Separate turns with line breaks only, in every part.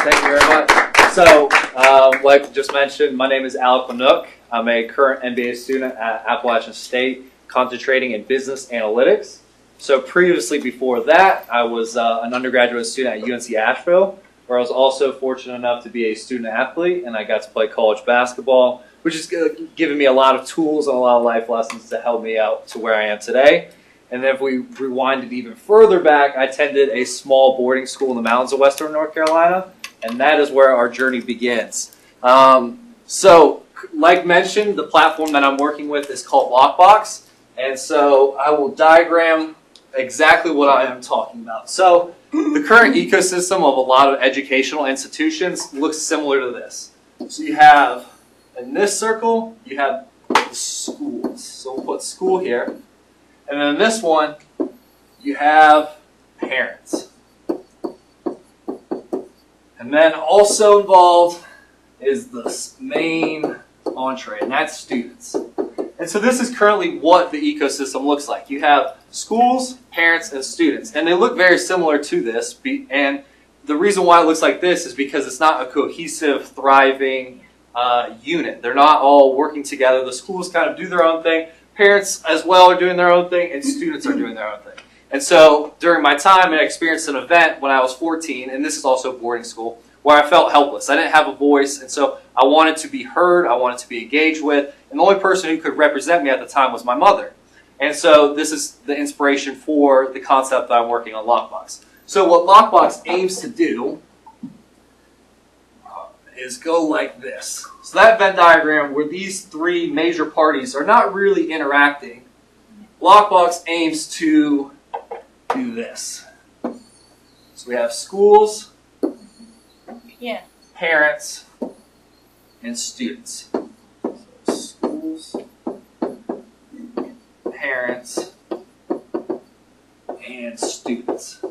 Thank you very much. So, like just mentioned, my name is Alec Wnuk. I'm a current MBA student at Appalachian State, concentrating in business analytics. So previously before that, I was an undergraduate student at UNC Asheville, where I was also fortunate enough to be a student athlete, and I got to play college basketball, which has given me a lot of tools and a lot of life lessons to help me out to where I am today. And then if we rewind it even further back, I attended a small boarding school in the mountains of Western North Carolina, and that is where our journey begins. So, like mentioned, the platform that I'm working with is called LockBox, and so I will diagram exactly what I am talking about. So, the current ecosystem of a lot of educational institutions looks similar to this. So you have, in this circle, you have the schools. So we'll put school here. And then in this one, you have parents. And then also involved is the main entree, and that's students. And so this is currently what the ecosystem looks like. You have schools, parents, and students. And they look very similar to this. And the reason why it looks like this is because it's not a cohesive, thriving unit. They're not all working together. The schools kind of do their own thing. Parents as well are doing their own thing, and students are doing their own thing. And so during my time, I experienced an event when I was 14, and this is also boarding school, where I felt helpless. I didn't have a voice, and so I wanted to be heard, I wanted to be engaged with, and the only person who could represent me at the time was my mother. And so this is the inspiration for the concept that I'm working on LockBox. So what LockBox aims to do is go like this. So that Venn diagram where these three major parties are not really interacting, LockBox aims to do this. So we have schools, parents, and students. So schools, parents, and students.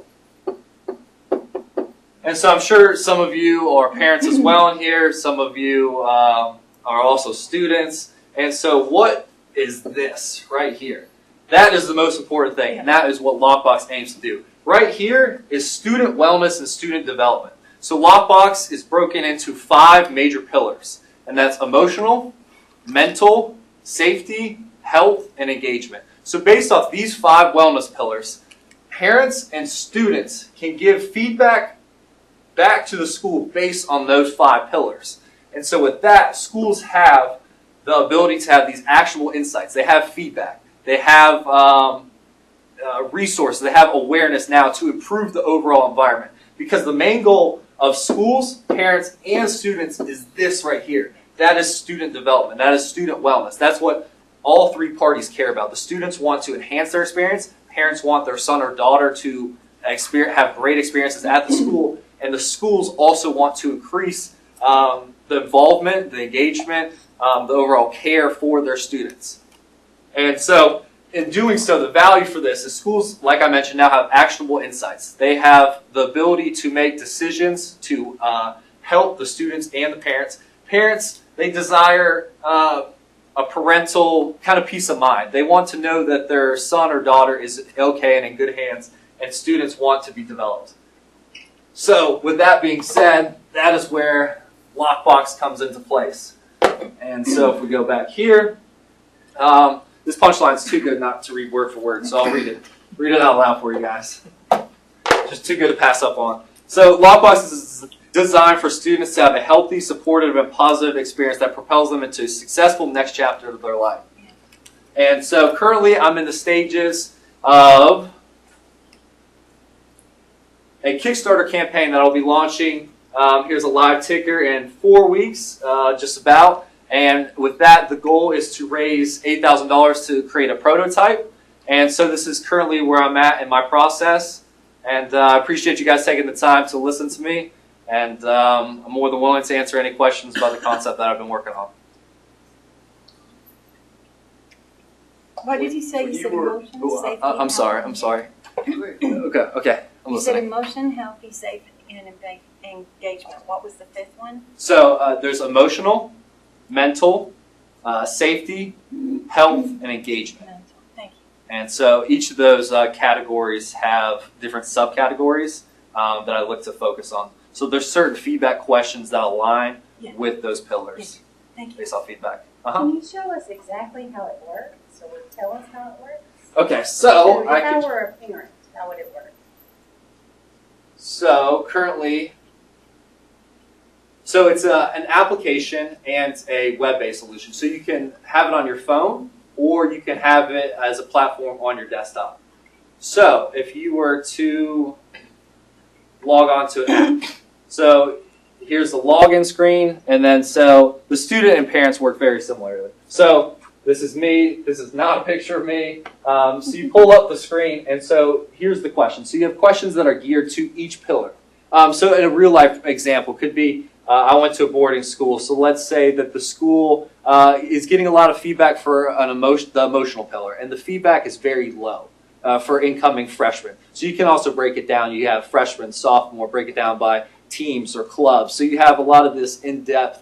And so I'm sure some of you are parents as well in here. Some of you are also students. And so what is this right here? That is the most important thing, and that is what LockBox aims to do. Right here is student wellness and student development. So LockBox is broken into 5 major pillars, and that's emotional, mental, safety, health, and engagement. So based off these 5 wellness pillars, parents and students can give feedback back to the school based on those 5 pillars. And so with that, schools have the ability to have these actionable insights. They have feedback. They have resources. They have awareness now to improve the overall environment. Because the main goal of schools, parents, and students is this right here. That is student development. That is student wellness. That's what all 3 parties care about. The students want to enhance their experience. Parents want their son or daughter to have great experiences at the school. And the schools also want to increase the involvement, the engagement, the overall care for their students. And so, in doing so, the value for this is schools, like I mentioned, now have actionable insights. They have the ability to make decisions to help the students and the parents. Parents, they desire a parental kind of peace of mind. They want to know that their son or daughter is okay and in good hands, and students want to be developed. So, with that being said, that is where LockBox comes into place. And so, if we go back here, this punchline is too good not to read word for word, so I'll read it out loud for you guys. Just too good to pass up on. So, LockBox is designed for students to have a healthy, supportive, and positive experience that propels them into a successful next chapter of their life. And so, currently, I'm in the stages of a Kickstarter campaign that I'll be launching. Here's a live ticker in 4 weeks, just about. And with that, the goal is to raise $8,000 to create a prototype. And so this is currently where I'm at in my process. And I appreciate you guys taking the time to listen to me. And I'm more than willing to answer any questions about the concept that I've been working on.
What did you say? You said emotion, safety,
I'm sorry. Okay.
You said emotion, healthy, safety, and engagement. What was the 5th one?
So there's emotional, mental, safety, health, and engagement.
Mental. Thank you.
And so each of those categories have different subcategories that I look to focus on. So there's certain feedback questions that align
Yeah.
with those pillars
Thank you.
based off feedback.
Can you show us exactly how it works, or tell us how it works?
Okay, so
if
I
I
could.
were a parent, how would it work?
So currently, so it's an application and a web-based solution. So you can have it on your phone, or you can have it as a platform on your desktop. So if you were to log on to an app, so here's the login screen, and then so the student and parents work very similarly. So this is me. This is not a picture of me. So you pull up the screen, and so here's the question. So you have questions that are geared to each pillar. So in a real life example could be, I went to a boarding school. So let's say that the school is getting a lot of feedback for the emotional pillar, and the feedback is very low for incoming freshmen. So you can also break it down. You have freshman, sophomore, break it down by teams or clubs. So you have a lot of this in-depth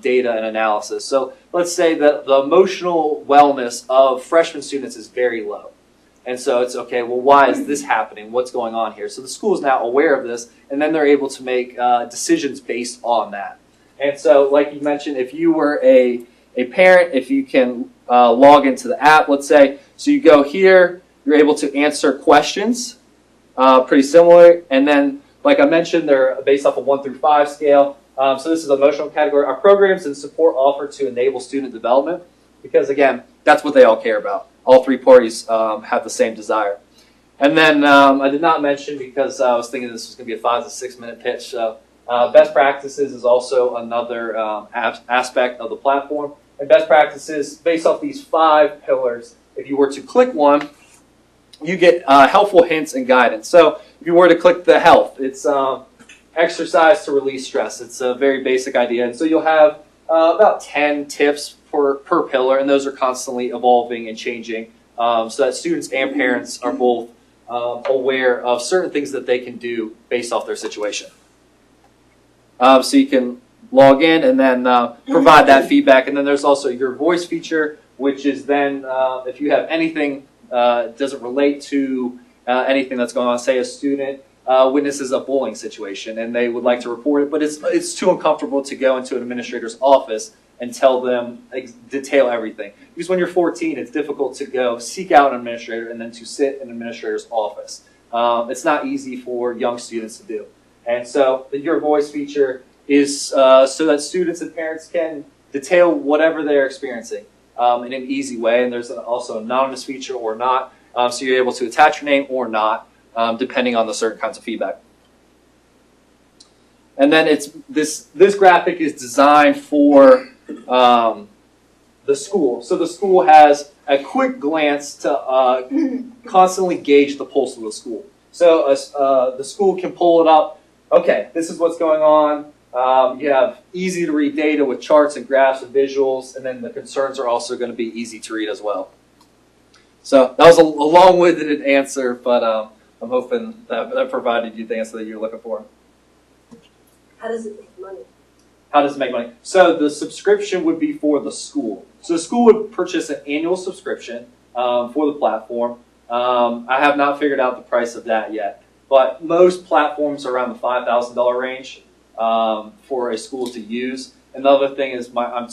data and analysis. So let's say that the emotional wellness of freshman students is very low. And so it's okay, well, why is this happening? What's going on here? So the school is now aware of this, and then they're able to make decisions based on that. And so, like you mentioned, if you were a parent, if you can log into the app, let's say, so you go here, you're able to answer questions, pretty similar, and then, like I mentioned, they're based off a 1 through 5 scale. So this is emotional category. Our programs and support offered to enable student development, because again, that's what they all care about. All three parties have the same desire. And then I did not mention, because I was thinking this was going to be a 5 to 6 minute pitch. So best practices is also another aspect of the platform. And best practices, based off these 5 pillars, if you were to click one, you get helpful hints and guidance. So if you were to click the health, it's exercise to release stress. It's a very basic idea. And so you'll have about 10 tips per pillar, and those are constantly evolving and changing, so that students and parents are both aware of certain things that they can do based off their situation. So you can log in and then provide that feedback. And then there's also your voice feature, which is then if you have anything doesn't relate to anything that's going on, say a student witnesses a bullying situation and they would like to report it, but it's too uncomfortable to go into an administrator's office and tell them, detail everything. Because when you're 14, it's difficult to go seek out an administrator and then to sit in an administrator's office. It's not easy for young students to do. And so the Your Voice feature is so that students and parents can detail whatever they're experiencing in an easy way. And there's also an anonymous feature or not. So you're able to attach your name or not, depending on the certain kinds of feedback. And then it's this graphic is designed for the school. So the school has a quick glance to constantly gauge the pulse of the school. So the school can pull it up. Okay, this is what's going on. You have easy to read data with charts and graphs and visuals, and then the concerns are also going to be easy to read as well. So that was a long-winded answer, but I'm hoping that provided you the answer that you're looking for.
How does it make money?
How does it make money? So the subscription would be for the school. So the school would purchase an annual subscription for the platform. I have not figured out the price of that yet, but most platforms are around the $5,000 range for a school to use. And the other thing is I'm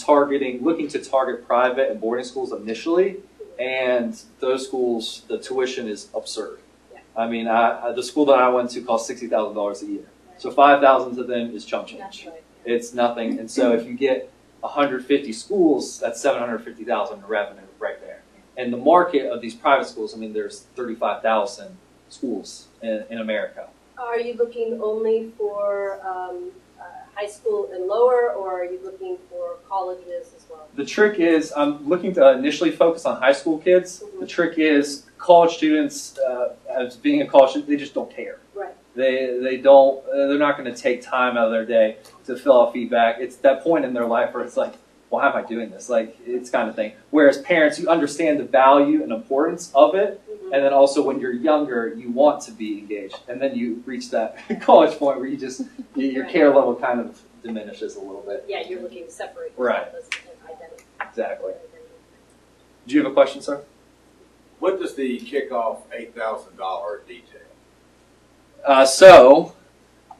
looking to target private and boarding schools initially, and those schools, the tuition is absurd.
Yeah.
I mean, the school that I went to cost $60,000 a year. So $5,000 to them is chump change.
Right.
It's nothing. And so if you get 150 schools, that's $750,000 in revenue right there. And the market of these private schools, I mean, there's 35,000 schools in America.
Are you looking only for high school and lower, or are you looking for colleges as well?
The trick is I'm looking to initially focus on high school kids.
Mm-hmm.
The trick is college students, as being a college student, they just don't care.
Right.
They don't, they're not going to take time out of their day to fill out feedback. It's that point in their life where it's like, why am I doing this? Like, it's kind of thing. Whereas parents, you understand the value and importance of it.
Mm-hmm.
And then also when you're younger, you want to be engaged. And then you reach that college point where your
Right.
care level kind of diminishes a little bit.
Yeah, you're looking to separate
Right.
yourself as an identity.
Exactly. Do you have a question, sir?
What does the kickoff $8,000 detail?
So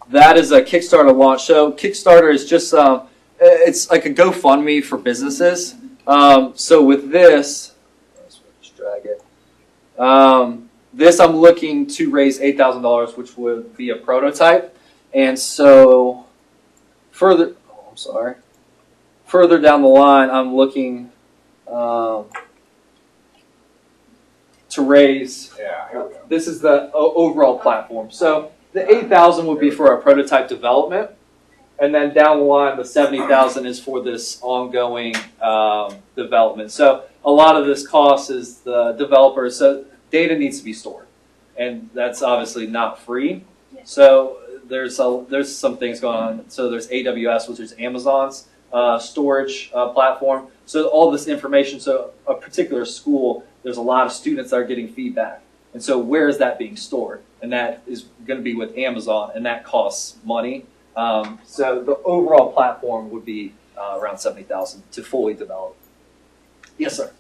that is a Kickstarter launch. So Kickstarter is just it's like a GoFundMe for businesses. So with this, let's just drag it. This I'm looking to raise $8,000, which would be a prototype. And so further down the line, I'm looking to raise.
Yeah, here we go.
This is the overall platform. So the 8,000 would be for our prototype development, and then down the line, the 70,000 is for this ongoing development. So a lot of this cost is the developers. So data needs to be stored, and that's obviously not free. So there's some things going on. So there's AWS, which is Amazon's storage platform. So all this information. So a particular school, there's a lot of students that are getting feedback. And so where is that being stored? And that is going to be with Amazon, and that costs money. So the overall platform would be around 70,000 to fully develop. Yes, sir.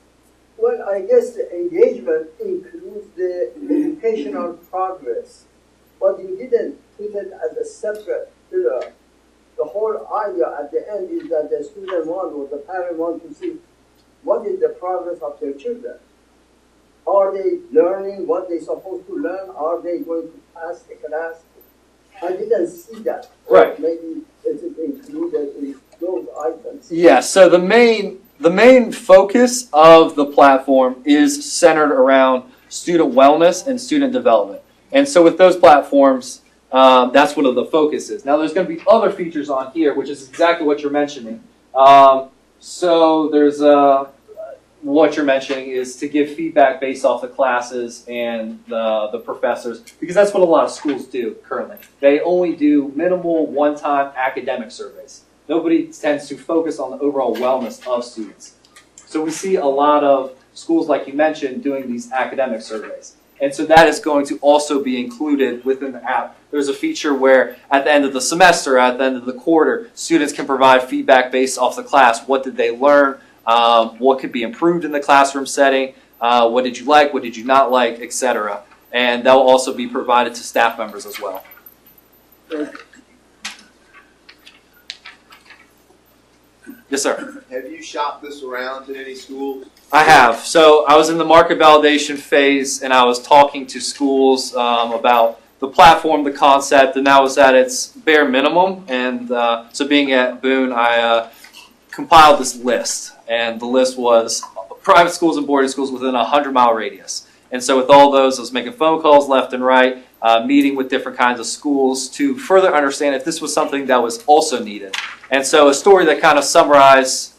Well, I guess the engagement includes the educational progress, but you didn't put it as a separate pillar. The whole idea at the end is that the student or the parent want to see what is the progress of their children. Are they learning what they're supposed to learn? Are they going to pass the class? I didn't see that.
Right.
Maybe it is included in those items.
Yeah, so the main focus of the platform is centered around student wellness and student development. And so with those platforms, that's what the focus is. Now there's going to be other features on here, which is exactly what you're mentioning. So there's what you're mentioning is to give feedback based off the classes and the professors, because that's what a lot of schools do currently. They only do minimal one-time academic surveys. Nobody tends to focus on the overall wellness of students. So we see a lot of schools, like you mentioned, doing these academic surveys. And so that is going to also be included within the app. There's a feature where at the end of the semester, at the end of the quarter, students can provide feedback based off the class. What did they learn? What could be improved in the classroom setting? What did you like? What did you not like? Etc. And that will also be provided to staff members as well. Yes, sir.
Have you shopped this around to any schools?
I have. So I was in the market validation phase, and I was talking to schools about the platform, the concept, and that was at its bare minimum. And so being at Boone, I compiled this list, and the list was private schools and boarding schools within a 100-mile radius. And so with all those, I was making phone calls left and right, meeting with different kinds of schools to further understand if this was something that was also needed. And so a story that kind of summarized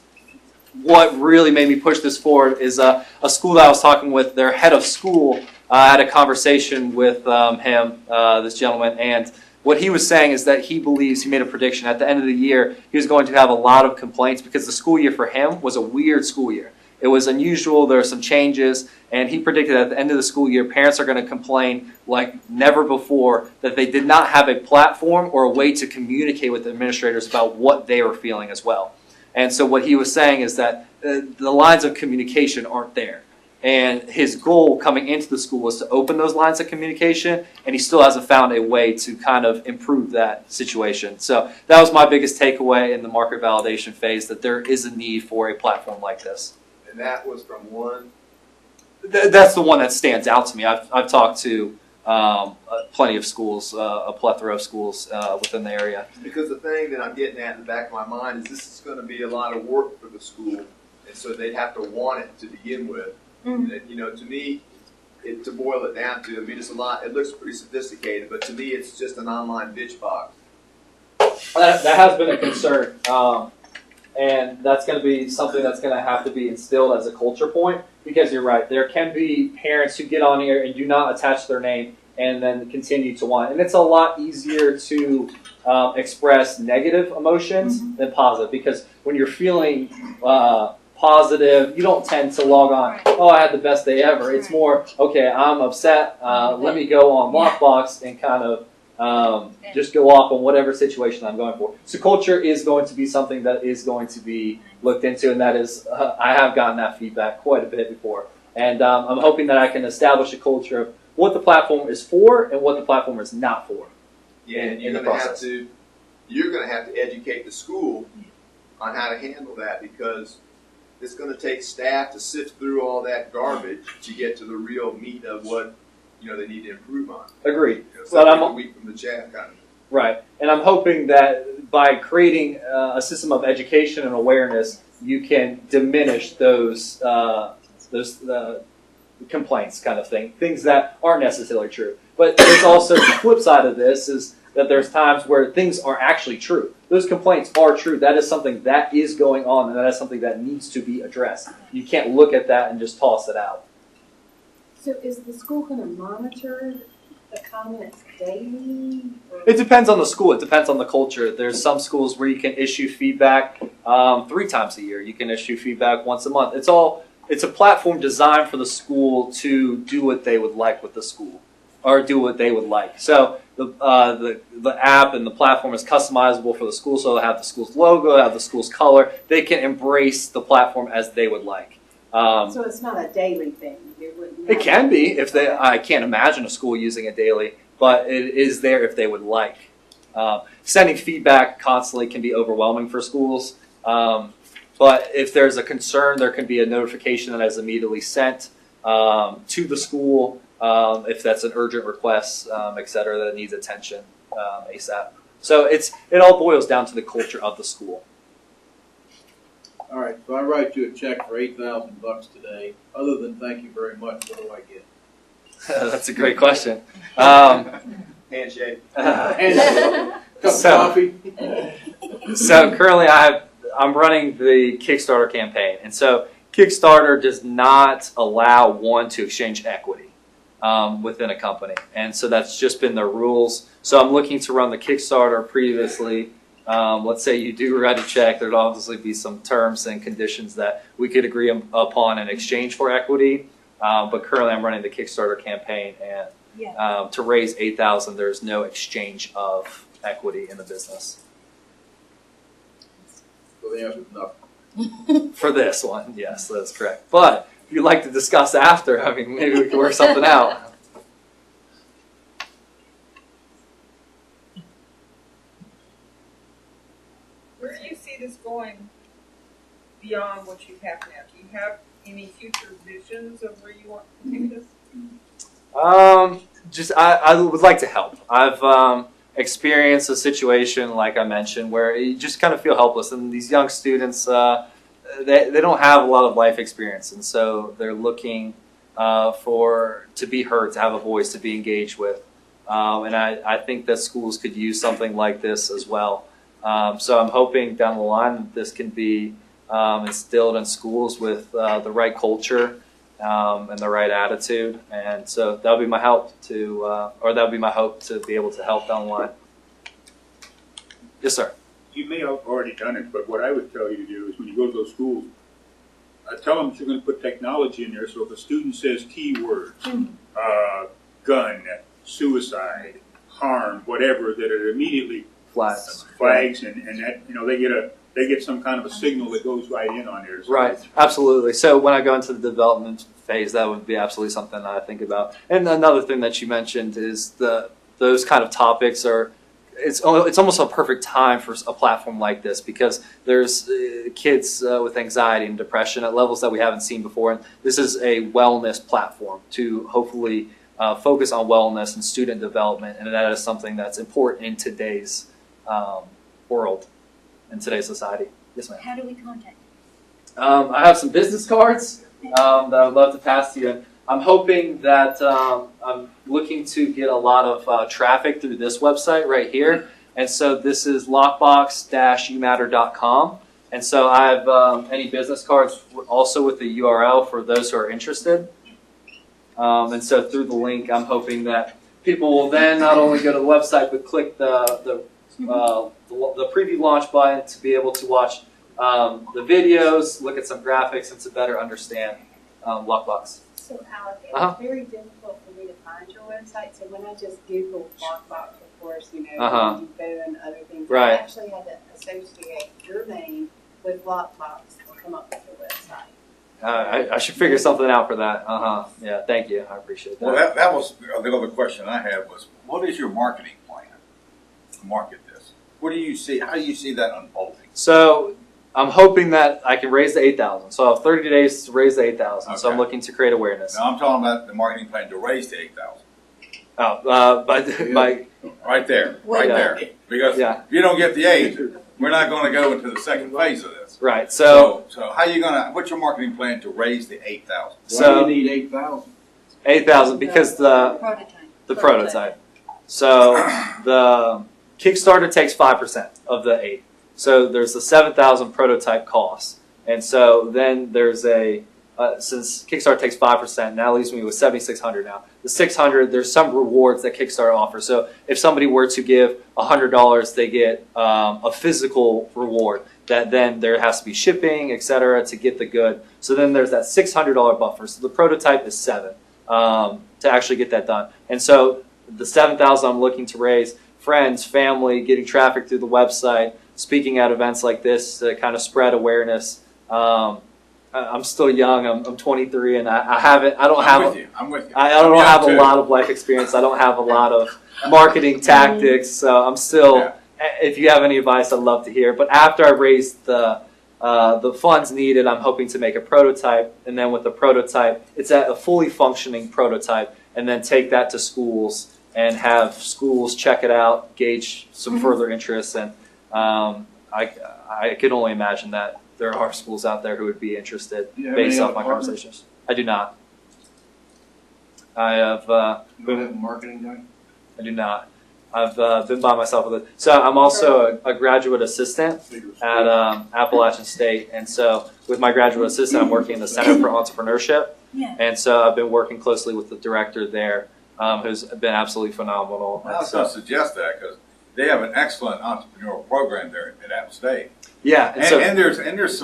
what really made me push this forward is a school that I was talking with, their head of school. I had a conversation with him, this gentleman, and what he was saying is that he believes, he made a prediction, at the end of the year, he was going to have a lot of complaints because the school year for him was a weird school year. It was unusual, there were some changes, and he predicted at the end of the school year, parents are going to complain like never before that they did not have a platform or a way to communicate with the administrators about what they were feeling as well. And so what he was saying is that the lines of communication aren't there. And his goal coming into the school was to open those lines of communication, and he still hasn't found a way to kind of improve that situation. So that was my biggest takeaway in the market validation phase, that there is a need for a platform like this.
And that was from one?
That's the one that stands out to me. I've talked to plenty of schools, a plethora of schools within the area.
Because the thing that I'm getting at in the back of my mind is this is going to be a lot of work for the school, and so they'd have to want it to begin with. Mm-hmm. And, you know, to me, to boil it down to, I mean, it's a lot. It looks pretty sophisticated, but to me, it's just an online bitch box.
That has been a concern, and that's going to be something that's going to have to be instilled as a culture point. Because you're right, there can be parents who get on here and do not attach their name and then continue to want. And it's a lot easier to express negative emotions than positive. Because when you're feeling positive, you don't tend to log on, oh, I had the best day ever. It's more, okay, I'm upset. Let me go on LockBox and kind of just go off on whatever situation I'm going for. So culture is going to be something that is going to be looked into, and that is, I have gotten that feedback quite a bit before. And I'm hoping that I can establish a culture of what the platform is for and what the platform is not for.
Yeah, and
in the process.
You're gonna have to educate the school on how to handle that, because it's gonna take staff to sift through all that garbage to get to the real meat of what, they need to improve on.
Agreed.
Separate the wheat from the chaff kind of.
Right, and I'm hoping that by creating a system of education and awareness, you can diminish those complaints, kind of things that aren't necessarily true. But there's also the flip side of this is that there's times where things are actually true. Those complaints are true. That is something that is going on, and that is something that needs to be addressed. You can't look at that and just toss it out.
So is the school going to monitor the comments daily?
It depends on the school. It depends on the culture. There's some schools where you can issue feedback 3 times a year. You can issue feedback once a month. It's a platform designed for the school to do what they would like with the school, or do what they would like. So the app and the platform is customizable for the school. So they'll have the school's logo, have the school's color. They can embrace the platform as they would like.
So it's not a daily thing.
It can be if they. I can't imagine a school using it daily, but it is there if they would like. Sending feedback constantly can be overwhelming for schools, but if there's a concern, there can be a notification that is immediately sent to the school if that's an urgent request, et cetera, that needs attention ASAP. So it all boils down to the culture of the school.
All right, so I write you a check for $8,000 today. Other than thank you very much, what do I get?
That's a great question.
Handshake.
Cup of coffee.
So currently I'm running the Kickstarter campaign. And so Kickstarter does not allow one to exchange equity within a company. And so that's just been their rules. So I'm looking to run the Kickstarter previously. Let's say you do write a check, there'd obviously be some terms and conditions that we could agree upon in exchange for equity. But currently I'm running the Kickstarter campaign, and to raise $8,000, there's no exchange of equity in the business.
So the answer is nothing.
For this one, yes, that's correct. But if you'd like to discuss after, I mean, maybe we can work something out.
Where do you see this going beyond what you have now? Do you have any future visions of where you want to take this?
I would like to help. I've experienced a situation, like I mentioned, where you just kind of feel helpless. And these young students, they don't have a lot of life experience. And so they're looking to be heard, to have a voice, to be engaged with. And I think that schools could use something like this as well. So I'm hoping down the line that this can be instilled in schools with the right culture and the right attitude, and so that would be my help or that would be my hope to be able to help down the line. Yes, sir.
You may have already done it, but what I would tell you to do is when you go to those schools, tell them that you're going to put technology in there. So if a student says keywords, gun, suicide, harm, whatever, that it immediately flags, and that they get some kind of a signal that goes right in on there. So
right, absolutely. So when I go into the development phase, that would be absolutely something that I think about. And another thing that you mentioned is those kind of topics are. It's almost a perfect time for a platform like this because there's kids with anxiety and depression at levels that we haven't seen before. And this is a wellness platform to hopefully focus on wellness and student development, and that is something that's important in today's world, in today's society. Yes, ma'am.
How do we contact you?
I have some business cards that I would love to pass to you. I'm hoping that I'm looking to get a lot of traffic through this website right here. And so this is lockbox-umatter.com. And so I have any business cards also with the URL for those who are interested. And so through the link, I'm hoping that people will then not only go to the website, but click the preview launch button to be able to watch the videos, look at some graphics, and to better understand LockBox.
So Alec, it's very difficult for me to find your website. So when I just Google LockBox, of course, Home Depot and other things, I actually had to associate your name with LockBox to come up with your website.
I should figure something out for that. Yeah, thank you. I appreciate that.
Well, that was the other question I had was, what is your marketing plan? market this? What do you see? How do you see that unfolding?
So I'm hoping that I can raise the 8,000. So I have 30 days to raise the 8,000. So I'm
Okay.
looking to create awareness.
Now I'm talking about the marketing plan to raise the 8,000.
But my
Right there, right
Yeah.
there. Because
Yeah.
if you don't get the 8, we're not going to go into the second phase of this.
right.
So how you gonna? What's your marketing plan to raise the 8,000?
Why
So
do you need 8,000?
8,000 because the prototype. So the Kickstarter takes 5% of the 8. So there's the 7,000 prototype cost, and so then there's a since Kickstarter takes 5%, now leaves me with 7,600 now. The 600, there's some rewards that Kickstarter offers. So if somebody were to give $100, they get a physical reward that then there has to be shipping, etc., to get the good. So then there's that $600 buffer. So the prototype is 7 to actually get that done. And so the 7,000 I'm looking to raise, friends, family, getting traffic through the website, speaking at events like this to kind of spread awareness. I'm still young. I'm 23, and I'm with you. I don't have a lot of life experience. I don't have a lot of marketing tactics. So I'm still. Yeah. If you have any advice, I'd love to hear. But after I raise the funds needed, I'm hoping to make a prototype, and then with the prototype, it's a fully functioning prototype, and then take that to schools and have schools check it out, gauge some further interest, and I could only imagine that there are schools out there who would be interested based off my conversations. I do not. I have.
You don't have a marketing guy?
I do not. I've been by myself with it. So I'm also a graduate assistant at Appalachian State, and so with my graduate assistant, I'm working in the Center for Entrepreneurship, and so I've been working closely with the director there, who's been absolutely phenomenal.
I was going to suggest that because they have an excellent entrepreneurial program there at App State.
Yeah,
and there's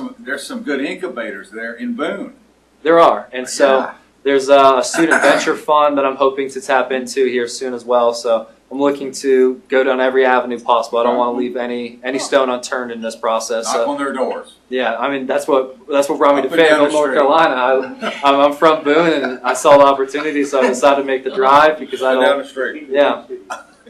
some good incubators there in Boone.
There are, and so there's a student venture fund that I'm hoping to tap into here soon as well. So I'm looking to go down every avenue possible. I don't want to leave any stone unturned in this process.
Knock on their doors.
Yeah, I mean that's what brought me to Fayetteville, North Carolina. I'm from Boone, and I saw the opportunity, so I decided to make the drive because I don't.
Down the street.
Yeah,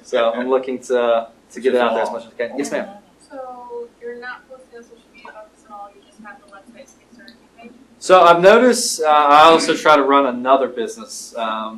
so I'm looking to get it out there as much as I can. Yes, ma'am.
So you're not posting on social media about this at all. You just have the website Kickstarter page.
So I've noticed. I also try to run another business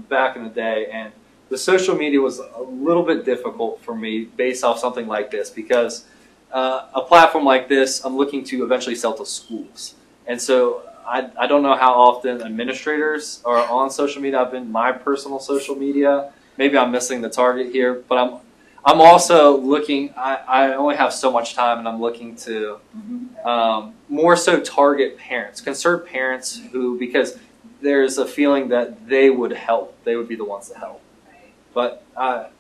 back in the day, and the social media was a little bit difficult for me based off something like this because a platform like this, I'm looking to eventually sell to schools. And so I don't know how often administrators are on social media. I've been my personal social media. Maybe I'm missing the target here, but I'm also looking, I only have so much time, and I'm looking to more so target parents, concerned parents who, because there's a feeling that they would help. They would be the ones to help. But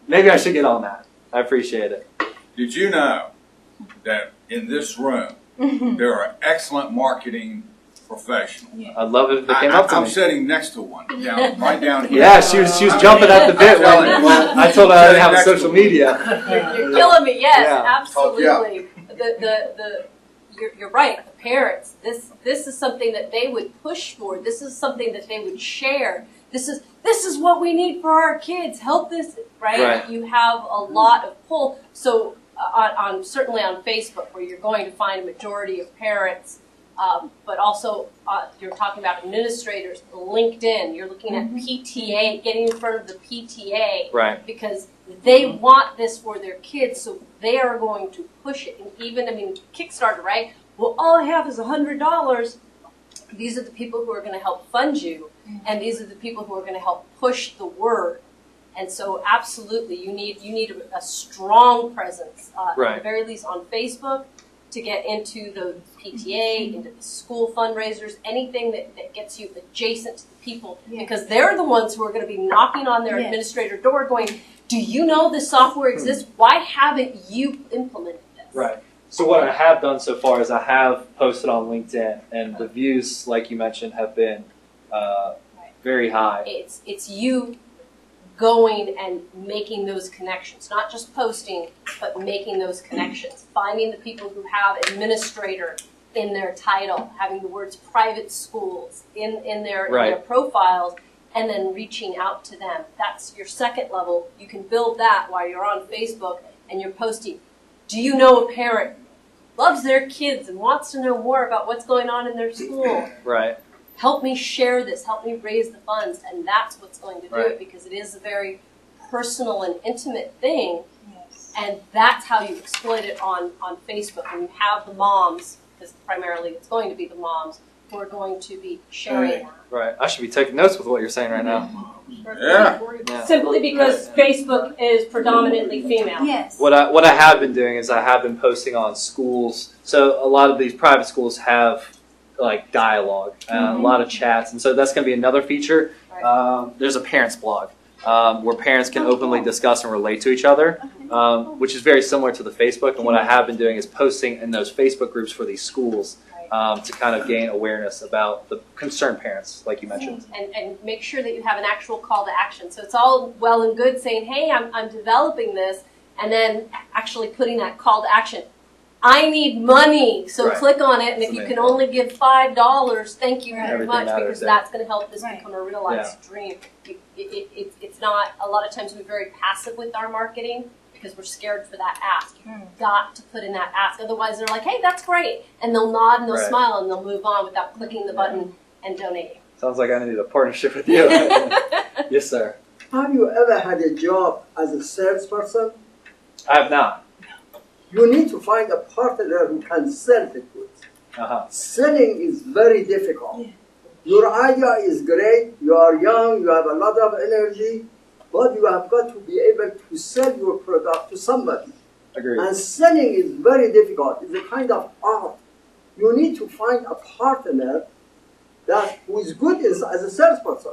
maybe I should get on that. I appreciate it.
Did you know that in this room there are excellent marketing professionals?
I'd love it if they came up to me.
I'm sitting next to one, right down here.
Yeah, she was jumping at the bit when I told her I didn't have social media.
You're killing me. Yes,
Yeah.
absolutely. You're right. The parents. This is something that they would push for. This is something that they would share. This is what we need for our kids. Help this, right? You have a lot of pull. So certainly on Facebook, where you're going to find a majority of parents, but also you're talking about administrators, LinkedIn. You're looking at PTA, getting in front of the PTA,
Right.
Because they want this for their kids, so they are going to push it. And even, Kickstarter, right? Well, all I have is $100. These are the people who are going to help fund you, and these are the people who are going to help push the word. And so, absolutely, you need a strong presence, at the very least on Facebook, to get into the PTA, into the school fundraisers, anything that gets you adjacent to the people, because they're the ones who are going to be knocking on their administrator door, going, "Do you know this software exists? Why haven't you implemented this?"
Right. So what I have done so far is I have posted on LinkedIn, and the views, like you mentioned, have been very high.
It's you going and making those connections, not just posting, but making those connections, finding the people who have administrator in their title, having the words private schools in their profiles, and then reaching out to them. That's your second level. You can build that while you're on Facebook. and you're posting, do you know a parent loves their kids and wants to know more about what's going on in their school?
Right.
Help me share this, help me raise the funds, and that's what's going to do
Right.
it, because it is a very personal and intimate thing,
Yes.
and that's how you exploit it on Facebook. And you have the moms, because primarily it's going to be the moms, who are going to be sharing.
Right. I should be taking notes with what you're saying right now.
Yeah.
Yeah.
Simply because Facebook is predominantly female.
Yes.
What I have been doing is I have been posting on schools. So a lot of these private schools have like dialogue, a lot of chats, and so that's going to be another feature. There's a parents blog where parents can openly discuss and relate to each other, which is very similar to the Facebook. And what I have been doing is posting in those Facebook groups for these schools to kind of gain awareness about the concerned parents, like you mentioned.
And make sure that you have an actual call to action. So it's all well and good saying, hey, I'm developing this, and then actually putting that call to action. I need money, so
Right.
click on it, and if
That's
you
the
can
main
only give $5, thank you very
Everything
much,
matters,
because
yeah.
that's going to help this
Right.
become a realized dream. It's not, a lot of times we're very passive with our marketing because we're scared for that ask. You've got to put in that ask, otherwise they're like, hey, that's great, and they'll nod and they'll
Right.
smile and they'll move on without clicking the button and donating.
Sounds like I need a partnership with you. Yes, sir.
Have you ever had a job as a salesperson?
I have not.
You need to find a partner who can sell the goods.
Uh-huh.
Selling is very difficult. Your idea is great, you are young, you have a lot of energy, but you have got to be able to sell your product to somebody.
Agreed.
And selling is very difficult. It's a kind of art. You need to find a partner who is good as a salesperson.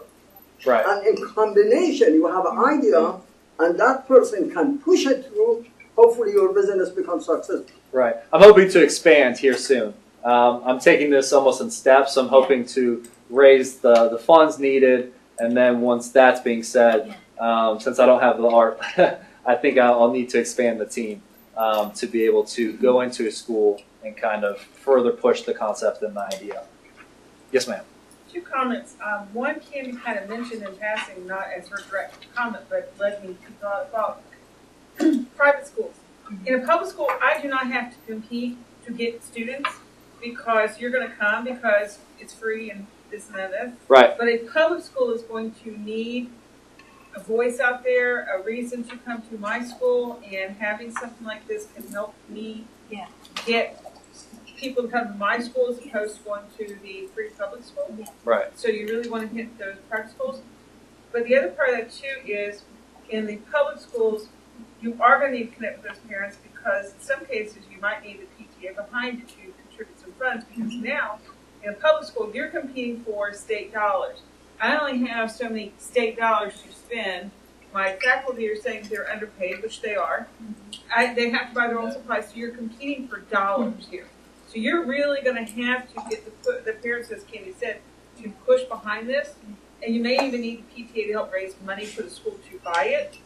Right.
And in combination, you have an idea, and that person can push it through. Hopefully your business becomes successful.
Right. I'm hoping to expand here soon. I'm taking this almost in steps. I'm hoping to raise the funds needed, and then once that's being said, since I don't have the art, I think I'll need to expand the team to be able to go into a school and kind of further push the concept and the idea. Yes, ma'am.
2 comments. One, Candy kind of mentioned in passing, not as her direct comment, but led me to thought about private schools. In a public school, I do not have to compete to get students because you're going to come because it's free and this and that.
Right.
But a public school is going to need a voice out there, a reason to come to my school, and having something like this can help me get people to come to my school as opposed to going to the free public school.
Right.
So you really want to hit those private schools. But the other part of that too is in the public schools, you are going to need to connect with those parents because in some cases you might need the PTA behind you to contribute some funds because now in a public school you're competing for state dollars. I only have so many state dollars to spend. My faculty are saying they're underpaid, which they are. They have to buy their own supplies, so you're competing for dollars here. So you're really going to have to get the parents, as Candy said, to push behind this. And you may even need the PTA to help raise money for the school to buy it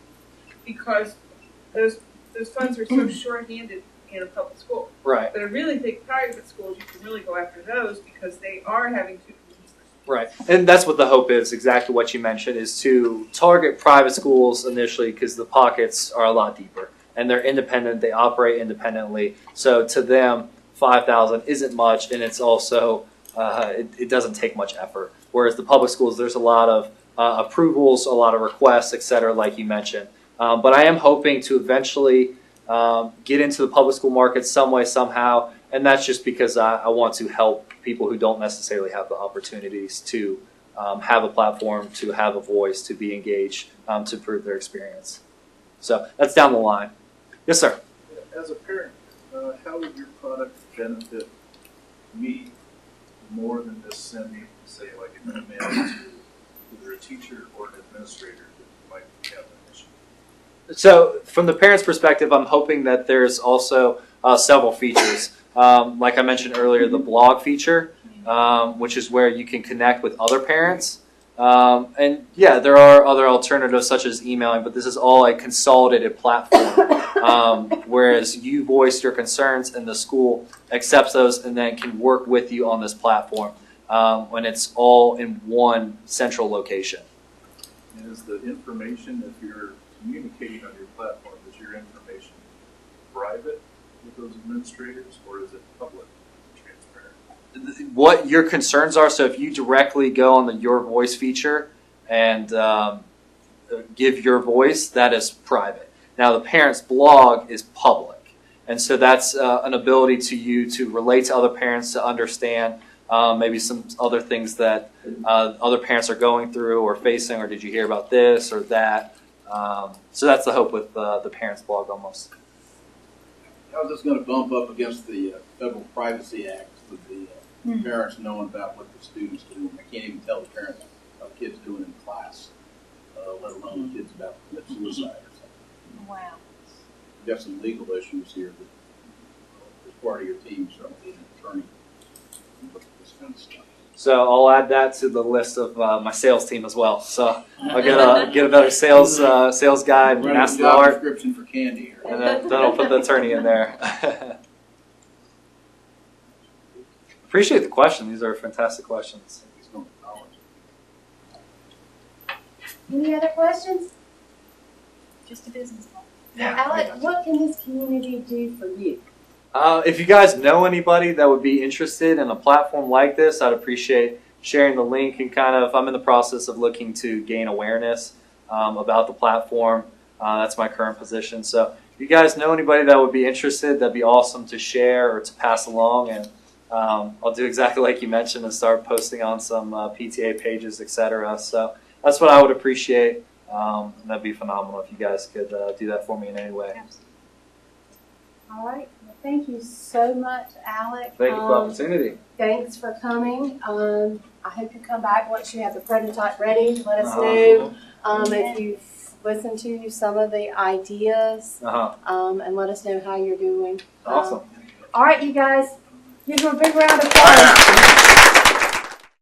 because those funds are so short-handed in a public school.
Right.
But I really think private schools, you can really go after those because they are having to compete.
Right. And that's what the hope is, exactly what you mentioned, is to target private schools initially because the pockets are a lot deeper and they're independent, they operate independently. So to them, $5,000 isn't much, and it's also, it doesn't take much effort. Whereas the public schools, there's a lot of approvals, a lot of requests, et cetera, like you mentioned. But I am hoping to eventually get into the public school market some way, somehow, and that's just because I want to help people who don't necessarily have the opportunities to have a platform, to have a voice, to be engaged, to prove their experience. So that's down the line. Yes, sir.
As a parent, how would your product benefit me more than just sending, say, like an email to either a teacher or an administrator that might have an issue?
So from the parent's perspective, I'm hoping that there's also several features. Like I mentioned earlier, the blog feature, which is where you can connect with other parents. And yeah, there are other alternatives such as emailing, but this is all a consolidated platform. Whereas you voice your concerns and the school accepts those and then can work with you on this platform when it's all in one central location.
And is the information, if you're communicating on your platform, is your information private with those administrators, or is it public transparent?
What your concerns are, so if you directly go on the Your Voice feature and give your voice, that is private. Now the parent's blog is public. And so that's an ability to you to relate to other parents, to understand maybe some other things that other parents are going through or facing, or did you hear about this or that? So that's the hope with the parents' blog almost.
I was just going to bump up against the Federal Privacy Act with the parents knowing about what the students do. I can't even tell the parents how the kid's doing in class, let alone the kids about to commit suicide or something.
Wow.
You have some legal issues here that as part of your team, certainly an attorney can look at this kind of stuff.
So I'll add that to the list of my sales team as well. So I'll get a better sales guide,
Run a
ask the
job
art,
description for Candy here.
and then I'll put the attorney in there. Appreciate the question. These are fantastic questions.
He's going to college.
Any other questions?
Just a business model.
Alec, what can this community do for you?
If you guys know anybody that would be interested in a platform like this, I'd appreciate sharing the link and I'm in the process of looking to gain awareness about the platform. That's my current position. So if you guys know anybody that would be interested, that'd be awesome to share or to pass along. And I'll do exactly like you mentioned and start posting on some PTA pages, etc. So that's what I would appreciate. And that'd be phenomenal if you guys could do that for me in any way.
All right. Well, thank you so much, Alec.
Thank you for the opportunity.
Thanks for coming. I hope you come back once you have the prototype ready. Let us know if you've listened to some of the ideas, and let us know how you're doing.
Awesome.
All right, you guys, give them a big round of applause.